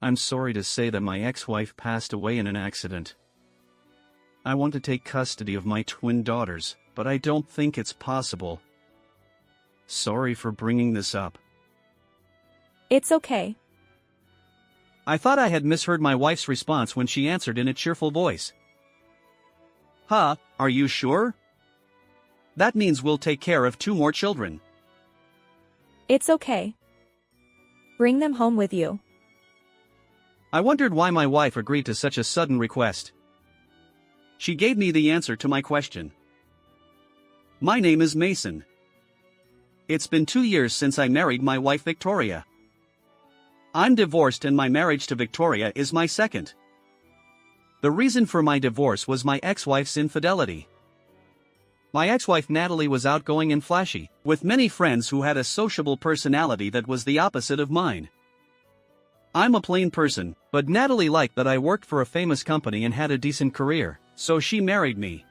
I'm sorry to say that my ex-wife passed away in an accident. I want to take custody of my twin daughters, but I don't think it's possible. Sorry for bringing this up. It's okay. I thought I had misheard my wife's response when she answered in a cheerful voice. Huh, are you sure? That means we'll take care of 2 more children. It's okay. Bring them home with you. I wondered why my wife agreed to such a sudden request. She gave me the answer to my question. My name is Mason. It's been 2 years since I married my wife Victoria. I'm divorced and my marriage to Victoria is my second. The reason for my divorce was my ex-wife's infidelity. My ex-wife Natalie was outgoing and flashy, with many friends who had a sociable personality that was the opposite of mine. I'm a plain person, but Natalie liked that I worked for a famous company and had a decent career, so she married me.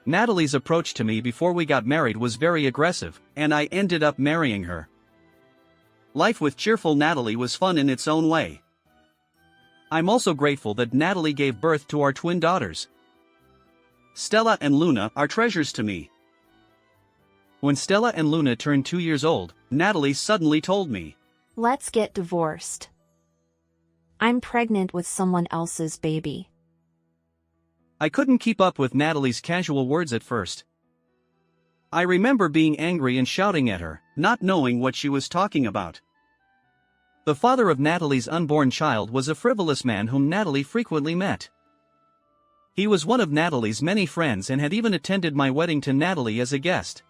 Natalie's approach to me before we got married was very aggressive, and I ended up marrying her. Life with cheerful Natalie was fun in its own way. I'm also grateful that Natalie gave birth to our twin daughters. Stella and Luna are treasures to me. When Stella and Luna turned 2 years old, Natalie suddenly told me, "Let's get divorced. I'm pregnant with someone else's baby." I couldn't keep up with Natalie's casual words at first. I remember being angry and shouting at her, not knowing what she was talking about. The father of Natalie's unborn child was a frivolous man whom Natalie frequently met. He was one of Natalie's many friends and had even attended my wedding to Natalie as a guest.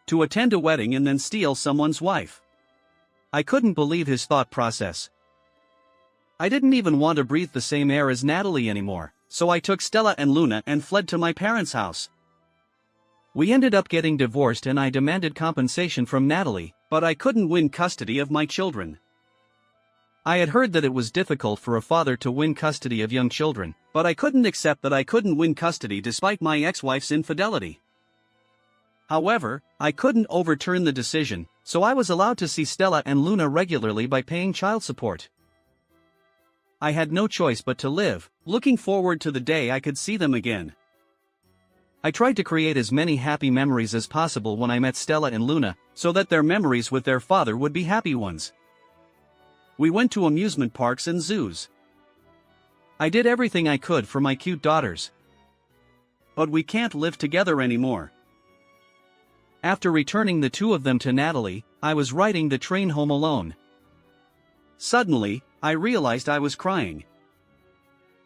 To attend a wedding and then steal someone's wife. I couldn't believe his thought process. I didn't even want to breathe the same air as Natalie anymore, so I took Stella and Luna and fled to my parents' house. We ended up getting divorced and I demanded compensation from Natalie, but I couldn't win custody of my children. I had heard that it was difficult for a father to win custody of young children, but I couldn't accept that I couldn't win custody despite my ex-wife's infidelity. However, I couldn't overturn the decision, so I was allowed to see Stella and Luna regularly by paying child support. I had no choice but to live, looking forward to the day I could see them again. I tried to create as many happy memories as possible when I met Stella and Luna, so that their memories with their father would be happy ones. We went to amusement parks and zoos. I did everything I could for my cute daughters. But we can't live together anymore. After returning the 2 of them to Natalie, I was riding the train home alone. Suddenly, I realized I was crying.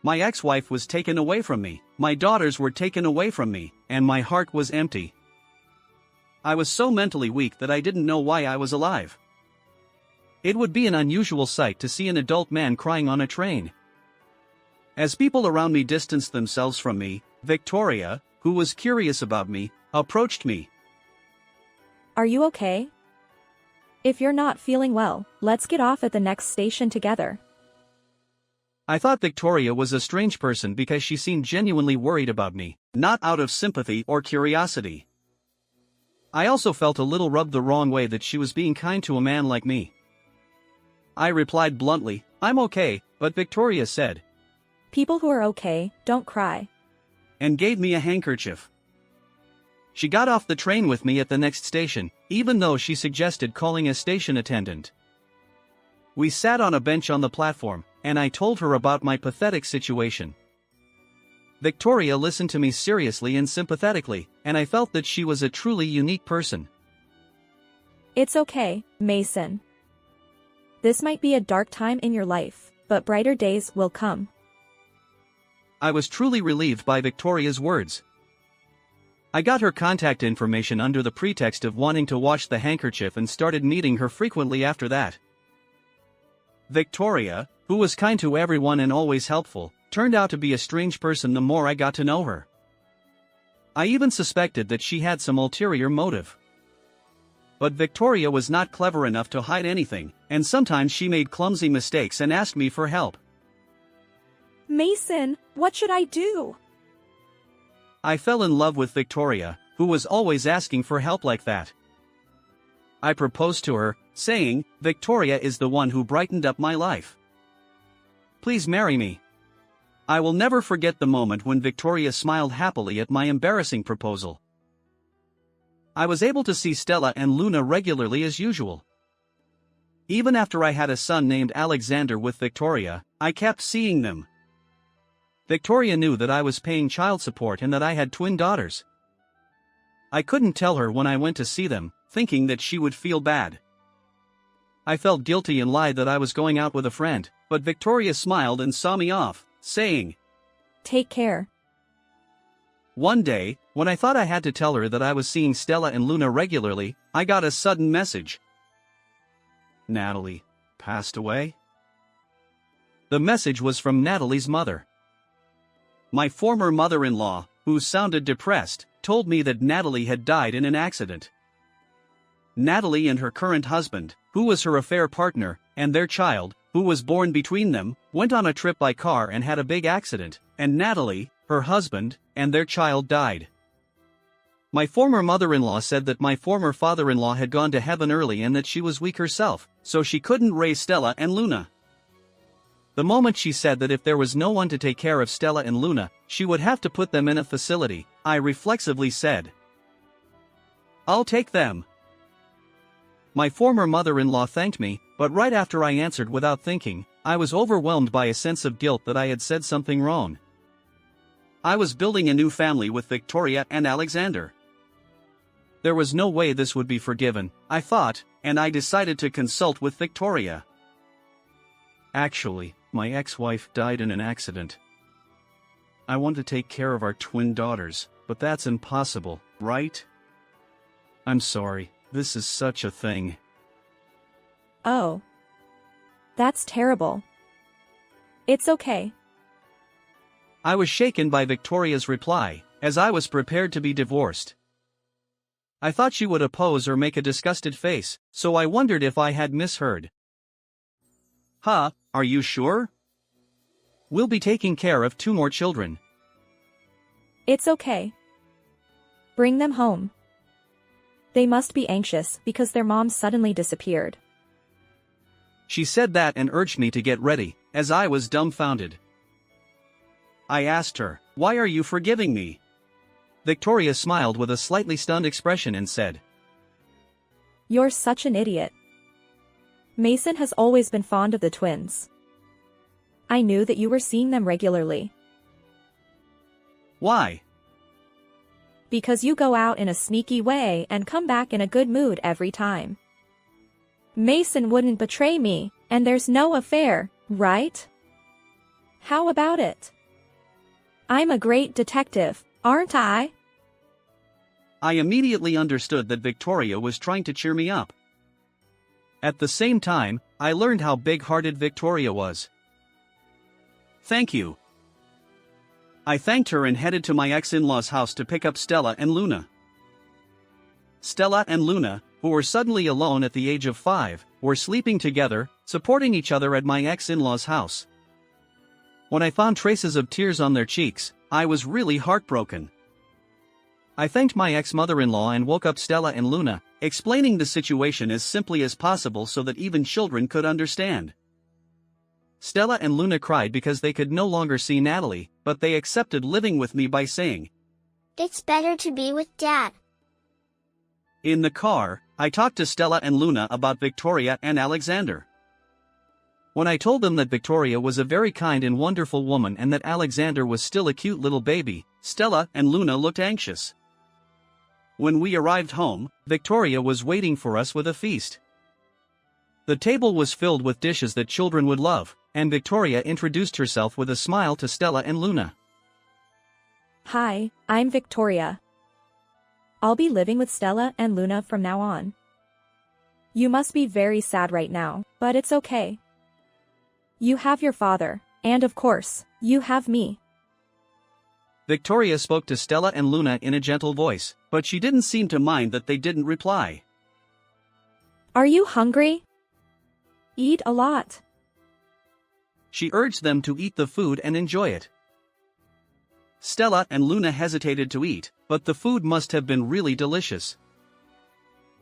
My ex-wife was taken away from me, my daughters were taken away from me, and my heart was empty. I was so mentally weak that I didn't know why I was alive. It would be an unusual sight to see an adult man crying on a train. As people around me distanced themselves from me, Victoria, who was curious about me, approached me. Are you okay? If you're not feeling well, let's get off at the next station together. I thought Victoria was a strange person because she seemed genuinely worried about me, not out of sympathy or curiosity. I also felt a little rubbed the wrong way that she was being kind to a man like me. I replied bluntly, "I'm okay," but Victoria said, "People who are okay, don't cry," and gave me a handkerchief. She got off the train with me at the next station, even though she suggested calling a station attendant. We sat on a bench on the platform, and I told her about my pathetic situation. Victoria listened to me seriously and sympathetically, and I felt that she was a truly unique person. It's okay, Mason. This might be a dark time in your life, but brighter days will come. I was truly relieved by Victoria's words. I got her contact information under the pretext of wanting to wash the handkerchief and started meeting her frequently after that. Victoria, who was kind to everyone and always helpful, turned out to be a strange person the more I got to know her. I even suspected that she had some ulterior motive. But Victoria was not clever enough to hide anything, and sometimes she made clumsy mistakes and asked me for help. Mason, what should I do? I fell in love with Victoria, who was always asking for help like that. I proposed to her, saying, "Victoria is the one who brightened up my life. Please marry me." I will never forget the moment when Victoria smiled happily at my embarrassing proposal. I was able to see Stella and Luna regularly as usual. Even after I had a son named Alexander with Victoria, I kept seeing them. Victoria knew that I was paying child support and that I had twin daughters. I couldn't tell her when I went to see them, thinking that she would feel bad. I felt guilty and lied that I was going out with a friend, but Victoria smiled and saw me off, saying, Take care. One day, when I thought I had to tell her that I was seeing Stella and Luna regularly, I got a sudden message. Natalie passed away? The message was from Natalie's mother. My former mother-in-law, who sounded depressed, told me that Natalie had died in an accident. Natalie and her current husband, who was her affair partner, and their child, who was born between them, went on a trip by car and had a big accident, and Natalie, her husband, and their child died. My former mother-in-law said that my former father-in-law had gone to heaven early and that she was weak herself, so she couldn't raise Stella and Luna. The moment she said that if there was no one to take care of Stella and Luna, she would have to put them in a facility, I reflexively said, "I'll take them." My former mother-in-law thanked me, but right after I answered without thinking, I was overwhelmed by a sense of guilt that I had said something wrong. I was building a new family with Victoria and Alexander. There was no way this would be forgiven, I thought, and I decided to consult with Victoria. Actually, my ex-wife died in an accident. I want to take care of our twin daughters, but that's impossible, right? I'm sorry, this is such a thing. Oh. That's terrible. It's okay. I was shaken by Victoria's reply, as I was prepared to be divorced. I thought she would oppose or make a disgusted face, so I wondered if I had misheard. "Huh, are you sure? We'll be taking care of 2 more children." It's okay. Bring them home. They must be anxious because their mom suddenly disappeared. She said that and urged me to get ready, as I was dumbfounded. I asked her, "Why are you forgiving me?" Victoria smiled with a slightly stunned expression and said, You're such an idiot. Mason has always been fond of the twins. I knew that you were seeing them regularly. "Why?" Because you go out in a sneaky way and come back in a good mood every time. Mason wouldn't betray me, and there's no affair, right? How about it? I'm a great detective, aren't I? I immediately understood that Victoria was trying to cheer me up. At the same time, I learned how big-hearted Victoria was. "Thank you." I thanked her and headed to my ex-in-law's house to pick up Stella and Luna. Stella and Luna, who were suddenly alone at the age of 5, were sleeping together, supporting each other at my ex-in-law's house. When I found traces of tears on their cheeks, I was really heartbroken. I thanked my ex-mother-in-law and woke up Stella and Luna, explaining the situation as simply as possible so that even children could understand. Stella and Luna cried because they could no longer see Natalie, but they accepted living with me by saying, "It's better to be with Dad." In the car, I talked to Stella and Luna about Victoria and Alexander. When I told them that Victoria was a very kind and wonderful woman and that Alexander was still a cute little baby, Stella and Luna looked anxious. When we arrived home, Victoria was waiting for us with a feast. The table was filled with dishes that children would love, and Victoria introduced herself with a smile to Stella and Luna. Hi, I'm Victoria. I'll be living with Stella and Luna from now on. You must be very sad right now, but it's okay. You have your father, and of course, you have me. Victoria spoke to Stella and Luna in a gentle voice, but she didn't seem to mind that they didn't reply. Are you hungry? Eat a lot. She urged them to eat the food and enjoy it. Stella and Luna hesitated to eat, but the food must have been really delicious.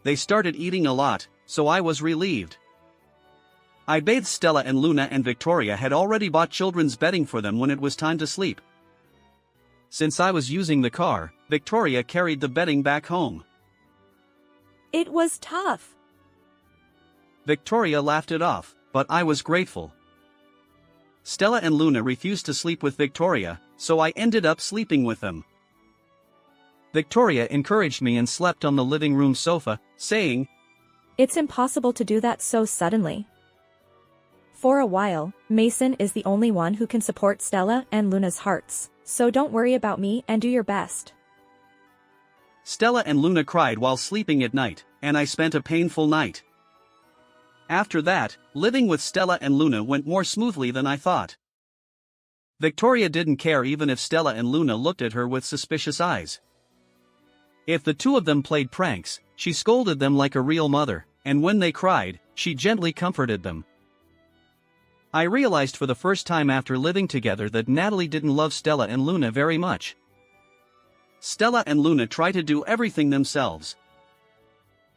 They started eating a lot, so I was relieved. I bathed Stella, and Luna and Victoria had already bought children's bedding for them when it was time to sleep. Since I was using the car, Victoria carried the bedding back home. It was tough. Victoria laughed it off, but I was grateful. Stella and Luna refused to sleep with Victoria, so I ended up sleeping with them. Victoria encouraged me and slept on the living room sofa, saying, It's impossible to do that so suddenly. For a while, Mason is the only one who can support Stella and Luna's hearts, so don't worry about me and do your best. Stella and Luna cried while sleeping at night, and I spent a painful night. After that, living with Stella and Luna went more smoothly than I thought. Victoria didn't care even if Stella and Luna looked at her with suspicious eyes. If the two of them played pranks, she scolded them like a real mother, and when they cried, she gently comforted them. I realized for the first time after living together that Natalie didn't love Stella and Luna very much. Stella and Luna tried to do everything themselves.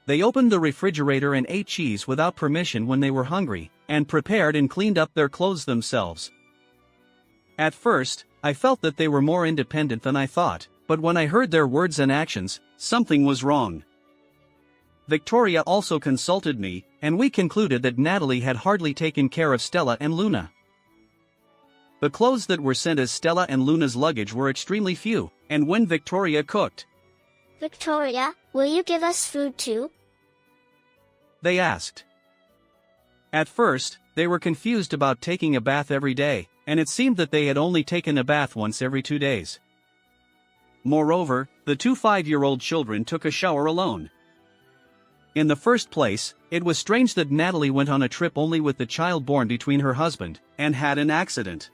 They opened the refrigerator and ate cheese without permission when they were hungry, and prepared and cleaned up their clothes themselves. At first, I felt that they were more independent than I thought, but when I heard their words and actions, something was wrong. Victoria also consulted me, and we concluded that Natalie had hardly taken care of Stella and Luna. The clothes that were sent as Stella and Luna's luggage were extremely few, and when Victoria cooked, Victoria, will you give us food too? they asked. At first, they were confused about taking a bath every day, and it seemed that they had only taken a bath once every 2 days. Moreover, the two 5-year-old children took a shower alone. In the first place, it was strange that Natalie went on a trip only with the child born between her husband, and had an accident.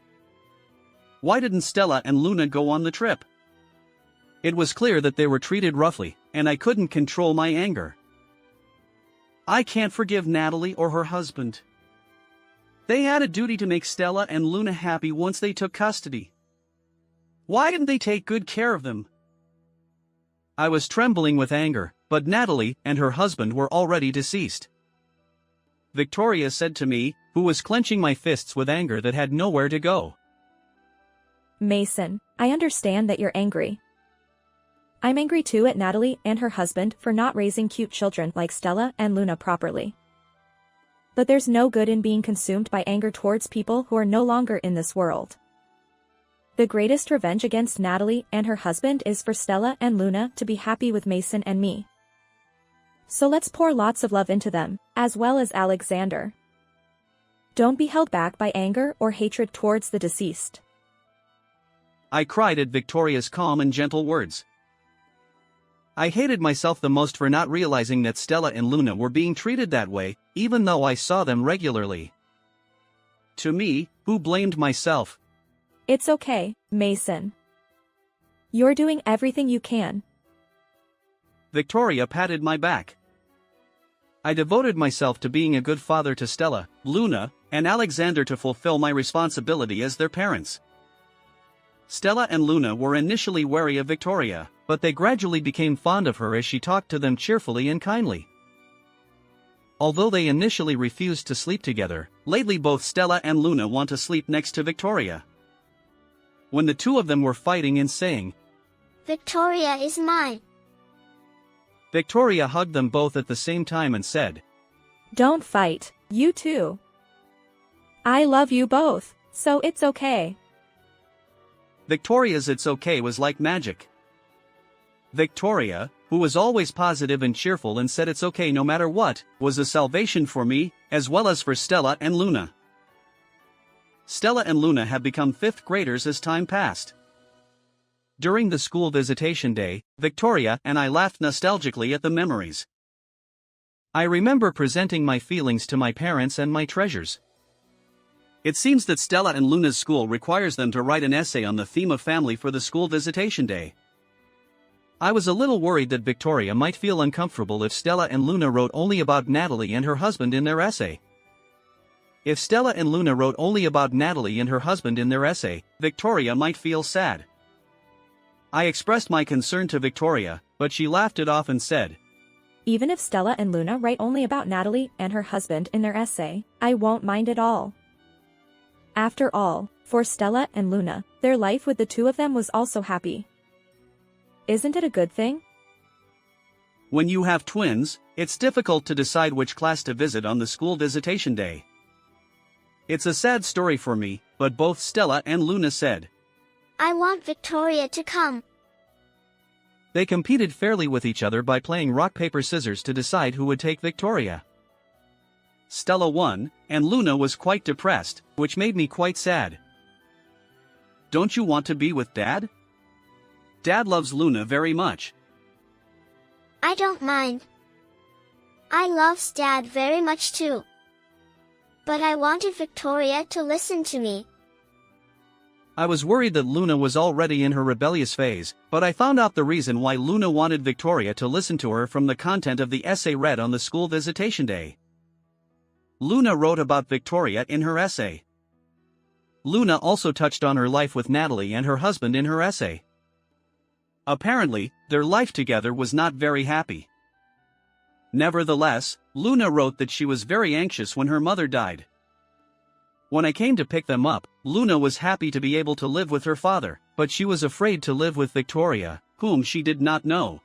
Why didn't Stella and Luna go on the trip? It was clear that they were treated roughly, and I couldn't control my anger. I can't forgive Natalie or her husband. They had a duty to make Stella and Luna happy once they took custody. Why didn't they take good care of them? I was trembling with anger, but Natalie and her husband were already deceased. Victoria said to me, who was clenching my fists with anger that had nowhere to go. Mason, I understand that you're angry. I'm angry too at Natalie and her husband for not raising cute children like Stella and Luna properly. But there's no good in being consumed by anger towards people who are no longer in this world. The greatest revenge against Natalie and her husband is for Stella and Luna to be happy with Mason and me. So let's pour lots of love into them, as well as Alexander. Don't be held back by anger or hatred towards the deceased. I cried at Victoria's calm and gentle words. I hated myself the most for not realizing that Stella and Luna were being treated that way, even though I saw them regularly. To me, who blamed myself? It's okay, Mason. You're doing everything you can. Victoria patted my back. I devoted myself to being a good father to Stella, Luna, and Alexander to fulfill my responsibility as their parents. Stella and Luna were initially wary of Victoria, but they gradually became fond of her as she talked to them cheerfully and kindly. Although they initially refused to sleep together, lately both Stella and Luna want to sleep next to Victoria. When the two of them were fighting and saying, Victoria is mine. Victoria hugged them both at the same time and said, Don't fight, you two. I love you both, so it's okay. Victoria's "it's okay" was like magic. Victoria, who was always positive and cheerful and said it's okay no matter what, was a salvation for me, as well as for Stella and Luna. Stella and Luna have become 5th graders as time passed. During the school visitation day, Victoria and I laughed nostalgically at the memories. I remember presenting my feelings to my parents and my treasures. It seems that Stella and Luna's school requires them to write an essay on the theme of family for the school visitation day. I was a little worried that Victoria might feel uncomfortable if Stella and Luna wrote only about Natalie and her husband in their essay. If Stella and Luna wrote only about Natalie and her husband in their essay, Victoria might feel sad. I expressed my concern to Victoria, but she laughed it off and said, Even if Stella and Luna write only about Natalie and her husband in their essay, I won't mind at all. After all, for Stella and Luna, their life with the two of them was also happy. Isn't it a good thing? When you have twins, it's difficult to decide which class to visit on the school visitation day. It's a sad story for me, but both Stella and Luna said, I want Victoria to come. They competed fairly with each other by playing rock paper scissors to decide who would take Victoria. Stella won, and Luna was quite depressed, which made me quite sad. Don't you want to be with Dad? Dad loves Luna very much. I don't mind. I love Dad very much too. But I wanted Victoria to listen to me. I was worried that Luna was already in her rebellious phase, but I found out the reason why Luna wanted Victoria to listen to her from the content of the essay read on the school visitation day. Luna wrote about Victoria in her essay. Luna also touched on her life with Natalie and her husband in her essay. Apparently, their life together was not very happy. Nevertheless, Luna wrote that she was very anxious when her mother died. When I came to pick them up, Luna was happy to be able to live with her father, but she was afraid to live with Victoria, whom she did not know.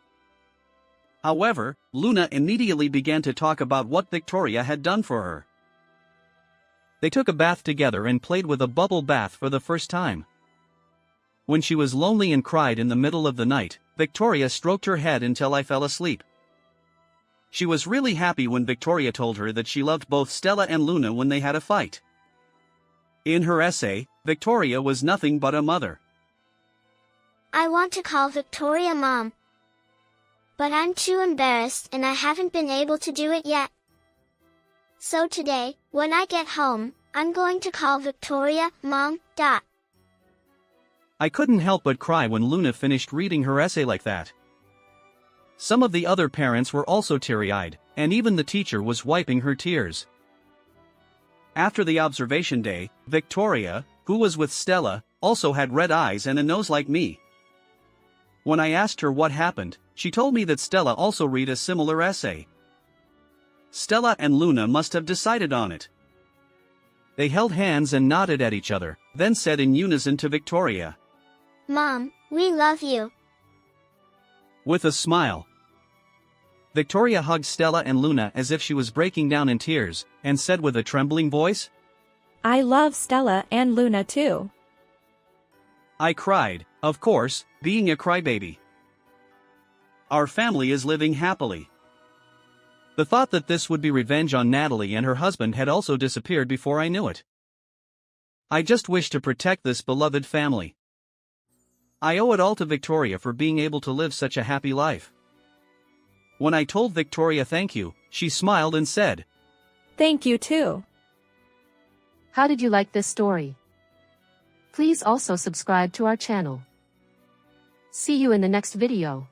However, Luna immediately began to talk about what Victoria had done for her. They took a bath together and played with a bubble bath for the first time. When she was lonely and cried in the middle of the night, Victoria stroked her head until I fell asleep. She was really happy when Victoria told her that she loved both Stella and Luna when they had a fight. In her essay, Victoria was nothing but a mother. I want to call Victoria Mom. But I'm too embarrassed and I haven't been able to do it yet. So today, when I get home, I'm going to call Victoria Mom. I couldn't help but cry when Luna finished reading her essay like that. Some of the other parents were also teary-eyed, and even the teacher was wiping her tears. After the observation day, Victoria, who was with Stella, also had red eyes and a nose like me. When I asked her what happened, she told me that Stella also read a similar essay. Stella and Luna must have decided on it. They held hands and nodded at each other, then said in unison to Victoria, Mom, we love you. With a smile. Victoria hugged Stella and Luna as if she was breaking down in tears, and said with a trembling voice, I love Stella and Luna too. I cried, of course, being a crybaby. Our family is living happily. The thought that this would be revenge on Natalie and her husband had also disappeared before I knew it. I just wish to protect this beloved family. I owe it all to Victoria for being able to live such a happy life. When I told Victoria thank you, she smiled and said, Thank you too. How did you like this story? Please also subscribe to our channel. See you in the next video.